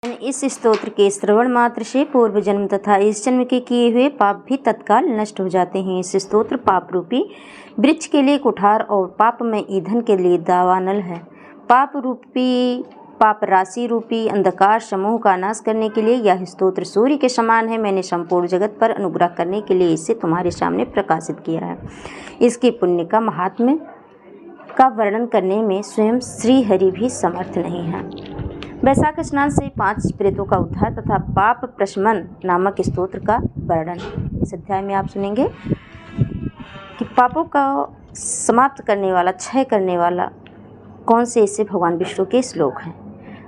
इस स्तोत्र के श्रवण मात्र से पूर्व जन्म तथा इस जन्म के किए हुए पाप भी तत्काल नष्ट हो जाते हैं। इस स्तोत्र पाप रूपी वृक्ष के लिए कुठार और पाप में ईंधन के लिए दावानल है। पाप राशि रूपी अंधकार समूह का नाश करने के लिए यह स्तोत्र सूर्य के समान है। मैंने संपूर्ण जगत पर अनुग्रह करने के लिए इसे तुम्हारे सामने प्रकाशित किया है। इसके पुण्य का महात्म्य का वर्णन करने में स्वयं श्री हरि भी समर्थ नहीं है। वैशाख स्नान से 5 प्रेतों का उद्धार तथा पाप प्रशमन नामक स्तोत्र का वर्णन इस अध्याय में आप सुनेंगे कि पापों का समाप्त करने वाला, क्षय करने वाला कौन से ऐसे भगवान विष्णु के श्लोक हैं।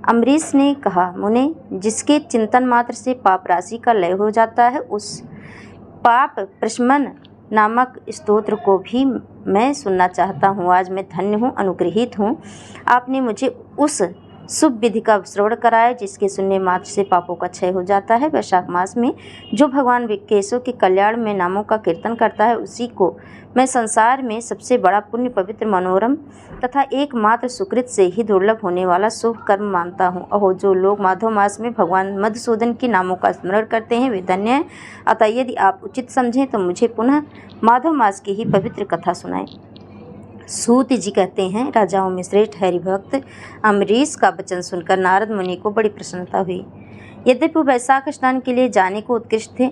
अम्बरीश ने कहा, मुने, जिसके चिंतन मात्र से पाप राशि का लय हो जाता है, उस पाप प्रशमन नामक स्तोत्र को भी मैं सुनना चाहता हूँ। आज मैं धन्य हूँ, अनुग्रहित हूँ। आपने मुझे उस शुभ विधि का श्रवण कराया जिसके सुनने मात्र से पापों का क्षय हो जाता है। वैशाख मास में जो भगवान केशव के कल्याण में नामों का कीर्तन करता है, उसी को मैं संसार में सबसे बड़ा पुण्य, पवित्र, मनोरम तथा एकमात्र सुकृत से ही दुर्लभ होने वाला शुभ कर्म मानता हूँ। अहो, जो लोग माधव मास में भगवान मधुसूदन के नामों का स्मरण करते हैं, वे धन्य हैं। अतः यदि आप उचित समझें तो मुझे पुनः माधव मास की ही पवित्र कथा सुनाएं। सूत जी कहते हैं, राजाओं में श्रेष्ठ हरिभक्त अम्बरीश का वचन सुनकर नारद मुनि को बड़ी प्रसन्नता हुई। यद्यपि वैशाख स्नान के लिए जाने को उत्कृष्ट थे,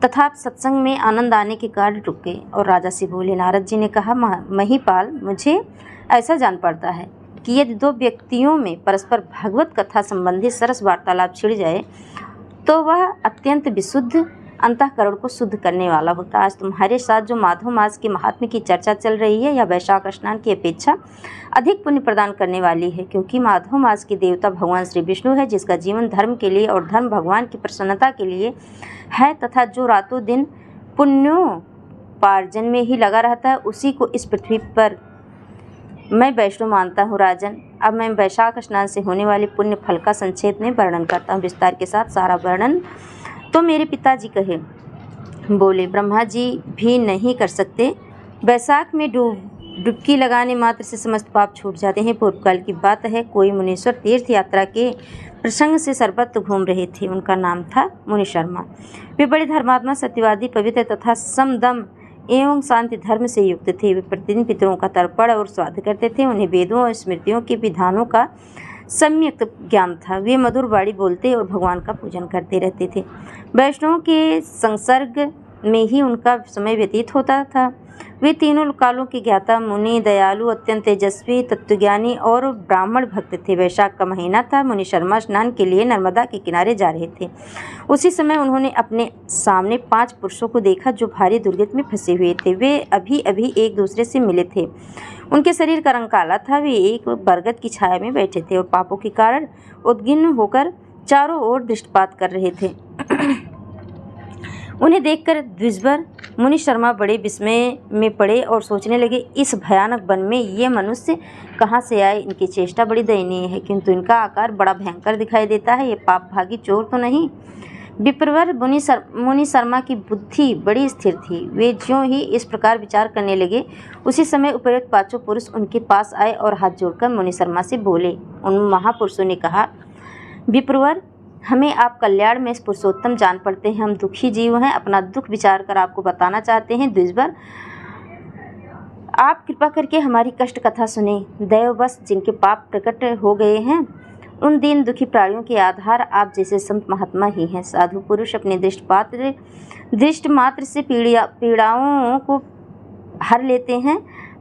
तथा सत्संग में आनंद आने के कारण रुक गए और राजा से बोले। नारद जी ने कहा, महिपाल, मुझे ऐसा जान पड़ता है कि यदि 2 व्यक्तियों में परस्पर भगवत कथा संबंधी सरस वार्तालाप छिड़ जाए तो वह अत्यंत विशुद्ध अंतःकरण को शुद्ध करने वाला होता है। आज तुम्हारे साथ जो माधव मास के महात्म्य की चर्चा चल रही है, यह वैशाख स्नान की अपेक्षा अधिक पुण्य प्रदान करने वाली है, क्योंकि माधव मास के देवता भगवान श्री विष्णु है, जिसका जीवन धर्म के लिए और धर्म भगवान की प्रसन्नता के लिए है, तथा जो रातों दिन पुण्योपार्जन में ही लगा रहता है, उसी को इस पृथ्वी पर मैं वैष्णव मानता हूँ। राजन, अब मैं वैशाख स्नान से होने वाले पुण्य फल का संक्षेप में वर्णन करता हूँ। विस्तार के साथ सारा वर्णन तो मेरे पिताजी कहे, बोले, ब्रह्मा जी भी नहीं कर सकते। वैशाख में डुबकी लगाने मात्र से समस्त पाप छूट जाते हैं। पूर्वकाल की बात है, कोई मुनीश्वर तीर्थ यात्रा के प्रसंग से सर्वत्र घूम रहे थे। उनका नाम था मुनि शर्मा। वे बड़े धर्मात्मा, सत्यवादी, पवित्र तथा समदम एवं शांति धर्म से युक्त थे। वे प्रतिदिन पितरों का तर्पण और श्राद्ध करते थे। उन्हें वेदों और स्मृतियों के विधानों का सम्यक ज्ञान था। वे मधुर वाणी बोलते और भगवान का पूजन करते रहते थे। वैष्णवों के संसर्ग में ही उनका समय व्यतीत होता था। वे तीनों कालों के ज्ञाता, मुनि, दयालु, अत्यंत तेजस्वी, तत्वज्ञानी और ब्राह्मण भक्त थे। वैशाख का महीना था। मुनि शर्मा स्नान के लिए नर्मदा के किनारे जा रहे थे। उसी समय उन्होंने अपने सामने 5 पुरुषों को देखा जो भारी दुर्गति में फंसे हुए थे। वे अभी अभी एक दूसरे से मिले थे। उनके शरीर का रंग काला था। वे एक बरगद की छाया में बैठे थे और पापों के कारण उद्विग्न होकर चारों ओर दृष्टिपात कर रहे थे। उन्हें देखकर द्विजवर मुनि शर्मा बड़े विस्मय में पड़े और सोचने लगे, इस भयानक वन में ये मनुष्य कहाँ से आए। इनकी चेष्टा बड़ी दयनीय है, किंतु इनका आकार बड़ा भयंकर दिखाई देता है। ये पाप भागी चोर तो नहीं। विप्रवर मुनि शर्मा की बुद्धि बड़ी स्थिर थी। वे ज्यों ही इस प्रकार विचार करने लगे, उसी समय उपयुक्त 5 पुरुष उनके पास आए और हाथ जोड़कर मुनि शर्मा से बोले। उन महापुरुषों ने कहा, विप्रवर, हमें आप कल्याण में पुरुषोत्तम जान पड़ते हैं। हम दुखी जीव हैं। अपना दुख विचार कर आपको बताना चाहते हैं। द्विजवर, आप कृपा करके हमारी कष्ट कथा सुने। दैववश जिनके पाप प्रकट हो गए हैं, उन दीन दुखी प्राणियों के आधार आप जैसे संत महात्मा ही हैं। साधु पुरुष अपने दृष्ट मात्र से पीड़ाओं को हर लेते हैं।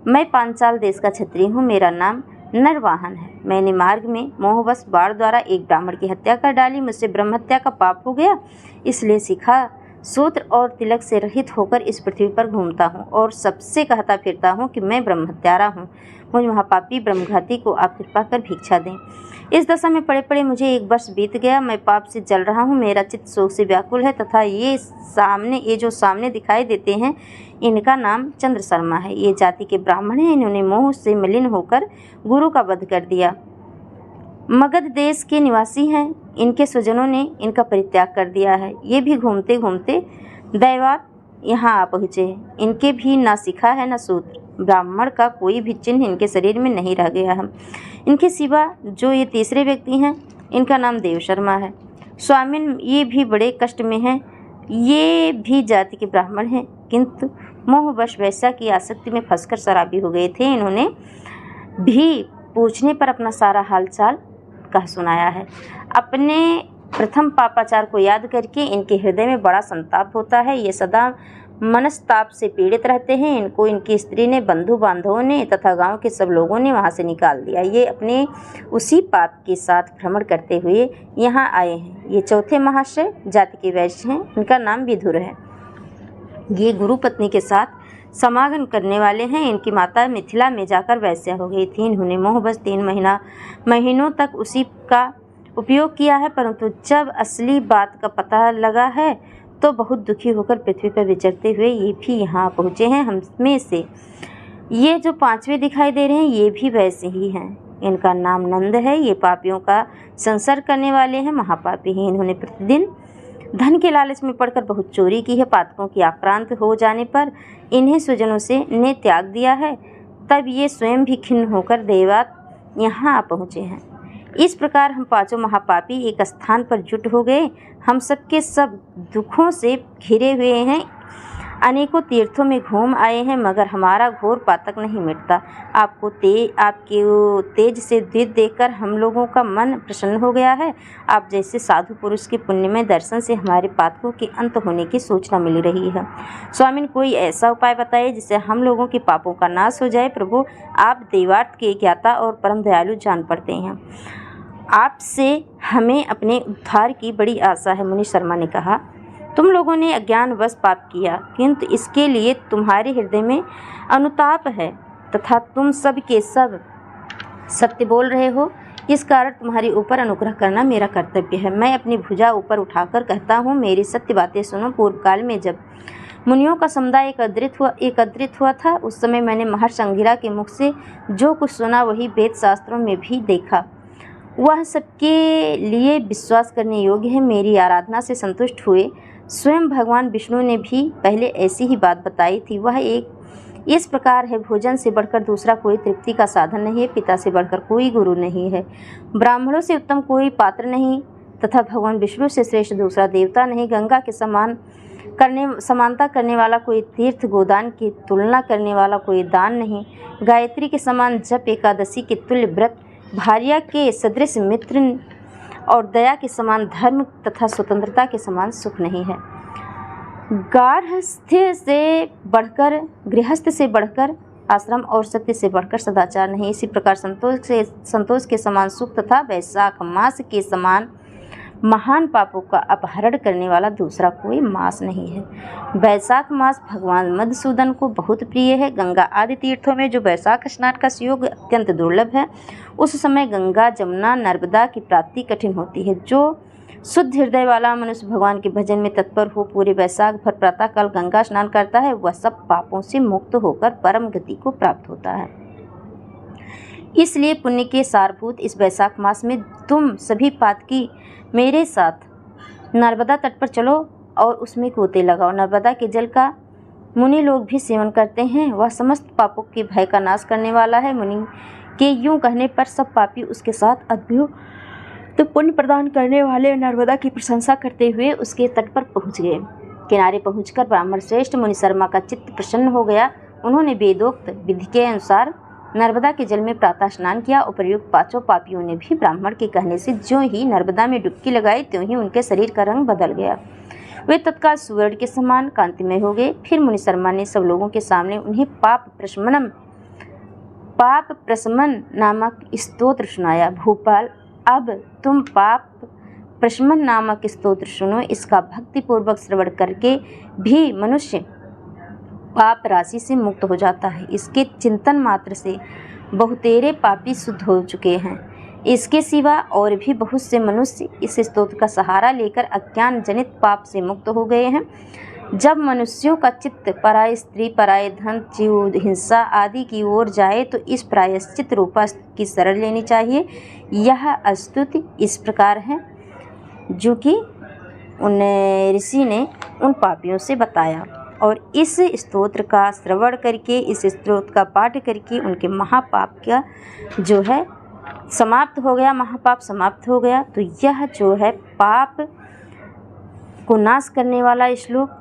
मैं पांचाल देश का क्षत्रिय हूँ। मेरा नाम नरवाहन है। मैंने मार्ग में मोहवश बाण द्वारा एक ब्राह्मण की हत्या कर डाली। मुझसे ब्रह्म हत्या का पाप हो गया, इसलिए शिखा, सूत्र और तिलक से रहित होकर इस पृथ्वी पर घूमता हूँ और सबसे कहता फिरता हूँ कि मैं ब्रह्म हत्यारा हूँ। मुझ महापापी ब्रह्मघाती को आप कृपा कर भिक्षा दें। इस दशा में पड़े पड़े मुझे 1 वर्ष बीत गया। मैं पाप से जल रहा हूँ। मेरा चित्त शोक से व्याकुल है तथा ये जो सामने दिखाई देते हैं, इनका नाम चंद्र शर्मा है। ये जाति के ब्राह्मण हैं। इन्होंने मोह से मलिन होकर गुरु का वध कर दिया। मगध देश के निवासी हैं। इनके स्वजनों ने इनका परित्याग कर दिया है। ये भी घूमते घूमते दैवात यहाँ आ पहुँचे। इनके भी ना शिखा है न सूत्र। ब्राह्मण का कोई भी चिन्ह इनके शरीर में नहीं रह गया है। इनके सिवा जो ये तीसरे व्यक्ति हैं, इनका नाम देव शर्मा है। स्वामिन ये भी बड़े कष्ट में हैं। ये भी जाति के ब्राह्मण हैं, किंतु मोहवश वैश्या की आसक्ति में फंसकर शराबी हो गए थे। इन्होंने भी पूछने पर अपना सारा हालचाल कह सुनाया है। अपने प्रथम पापाचार को याद करके इनके हृदय में बड़ा संताप होता है। ये सदा मनस्ताप से पीड़ित रहते हैं। इनको इनकी स्त्री ने, बंधु बांधवों ने तथा गांव के सब लोगों ने वहां से निकाल दिया। ये अपने उसी पाप के साथ भ्रमण करते हुए यहाँ आए हैं। ये चौथे महाशय जाति के वैश्य हैं। इनका नाम विधुर है। ये गुरु पत्नी के साथ समागम करने वाले हैं। इनकी माता मिथिला में जाकर वैश्या हो गई थी। इन्होंने मोहबस 3 महीनों तक उसी का उपयोग किया है, परंतु जब असली बात का पता लगा है तो बहुत दुखी होकर पृथ्वी पर विचरते हुए ये भी यहाँ पहुँचे हैं। हम में से ये जो 5वें दिखाई दे रहे हैं ये भी वैसे ही हैं। इनका नाम नंद है। ये पापियों का संसर्ग करने वाले हैं, महापापी हैं। इन्होंने प्रतिदिन धन के लालच में पड़कर बहुत चोरी की है। पातकों की आक्रांत हो जाने पर इन्हें स्वजनों से ने त्याग दिया है। तब ये स्वयं भी खिन्न होकर देवात यहाँ आ पहुँचे हैं। इस प्रकार हम 5 महापापी एक स्थान पर जुट हो गए। हम सबके सब दुखों से घिरे हुए हैं। अनेकों तीर्थों में घूम आए हैं, मगर हमारा घोर पातक नहीं मिटता। आपके तेज से देखकर हम लोगों का मन प्रसन्न हो गया है। आप जैसे साधु पुरुष के पुण्यमय दर्शन से हमारे पातकों के अंत होने की सूचना मिल रही है। स्वामिन, कोई ऐसा उपाय बताइए जिससे हम लोगों के पापों का नाश हो जाए। प्रभु, आप देवार्थ के ज्ञाता और परम दयालु जान पड़ते हैं। आपसे हमें अपने उद्धार की बड़ी आशा है। मुनि शर्मा ने कहा, तुम लोगों ने अज्ञानवश पाप किया, किंतु इसके लिए तुम्हारे हृदय में अनुताप है तथा तुम सब के सब सत्य बोल रहे हो। इस कारण तुम्हारे ऊपर अनुग्रह करना मेरा कर्तव्य है। मैं अपनी भुजा ऊपर उठाकर कहता हूँ, मेरी सत्य बातें सुनो। पूर्व काल में जब मुनियों का समुदाय एकत्रित हुआ था, उस समय मैंने महर्षि अंगिरा के मुख से जो कुछ सुना वही वेद शास्त्रों में भी देखा। वह सबके लिए विश्वास करने योग्य है। मेरी आराधना से संतुष्ट हुए स्वयं भगवान विष्णु ने भी पहले ऐसी ही बात बताई थी। वह एक इस प्रकार है, भोजन से बढ़कर दूसरा कोई तृप्ति का साधन नहीं है, पिता से बढ़कर कोई गुरु नहीं है, ब्राह्मणों से उत्तम कोई पात्र नहीं तथा भगवान विष्णु से श्रेष्ठ दूसरा देवता नहीं, गंगा के समानता करने वाला कोई तीर्थ, गोदान की तुलना करने वाला कोई दान नहीं, गायत्री के समान जप, एकादशी के तुल्य व्रत, भार्या के सदृश मित्र और दया के समान धर्म तथा स्वतंत्रता के समान सुख नहीं है। गृहस्थ से बढ़कर आश्रम और सत्य से बढ़कर सदाचार नहीं। इसी प्रकार संतोष के समान सुख तथा वैशाख मास के समान महान पापों का अपहरण करने वाला दूसरा कोई मास नहीं है। वैशाख मास भगवान मधुसूदन को बहुत प्रिय है। गंगा आदि तीर्थों में जो वैशाख स्नान का योग अत्यंत दुर्लभ है, उस समय गंगा, जमुना, नर्मदा की प्राप्ति कठिन होती है। जो शुद्ध हृदय वाला मनुष्य भगवान के भजन में तत्पर हो पूरे वैशाख भर प्रातःकाल गंगा स्नान करता है, वह सब पापों से मुक्त होकर परम गति को प्राप्त होता है। इसलिए पुण्य के सारभूत इस वैशाख मास में तुम सभी पातकी मेरे साथ नर्मदा तट पर चलो और उसमें गोते लगाओ। नर्मदा के जल का मुनि लोग भी सेवन करते हैं। वह समस्त पापों के भय का नाश करने वाला है। मुनि के यूं कहने पर सब पापी उसके साथ अद्भुत तो पुण्य प्रदान करने वाले नर्मदा की प्रशंसा करते हुए उसके तट पर पहुंच गए। किनारे पहुंचकर ब्राह्मण श्रेष्ठ मुनि शर्मा का चित्त प्रसन्न हो गया। उन्होंने वेदोक्त विधि के अनुसार नर्मदा के जल में प्रातः स्नान किया। उपर्युक्त 5 पापियों ने भी ब्राह्मण के कहने से ज्यों ही नर्मदा में डुबकी लगाई, त्यों ही उनके शरीर का रंग बदल गया। वे तत्काल स्वर्ण के समान कांतिमय हो गए। फिर मुनि शर्मा ने सब लोगों के सामने उन्हें पाप प्रशमन नामक स्तोत्र सुनाया। भूपाल, अब तुम पाप प्रशमन नामक स्तोत्र सुनो। इसका भक्तिपूर्वक श्रवण करके भी मनुष्य पाप राशि से मुक्त हो जाता है। इसके चिंतन मात्र से बहुतेरे पापी शुद्ध हो चुके हैं। इसके सिवा और भी बहुत से मनुष्य इस स्तोत्र का सहारा लेकर अज्ञान जनित पाप से मुक्त हो गए हैं। जब मनुष्यों का चित्त पराय स्त्री, पराय धन, जीव हिंसा आदि की ओर जाए तो इस प्रायश्चित रूपा की शरण लेनी चाहिए। यह स्तुति इस प्रकार है जो कि उन ऋषि ने उन पापियों से बताया, और इस स्तोत्र का श्रवण करके, इस स्तोत्र का पाठ करके उनके महापाप का जो है समाप्त हो गया, महापाप समाप्त हो गया। तो यह जो है पाप को नाश करने वाला श्लोक,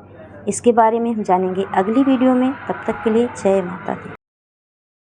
इसके बारे में हम जानेंगे अगली वीडियो में। तब तक के लिए जय माता दी।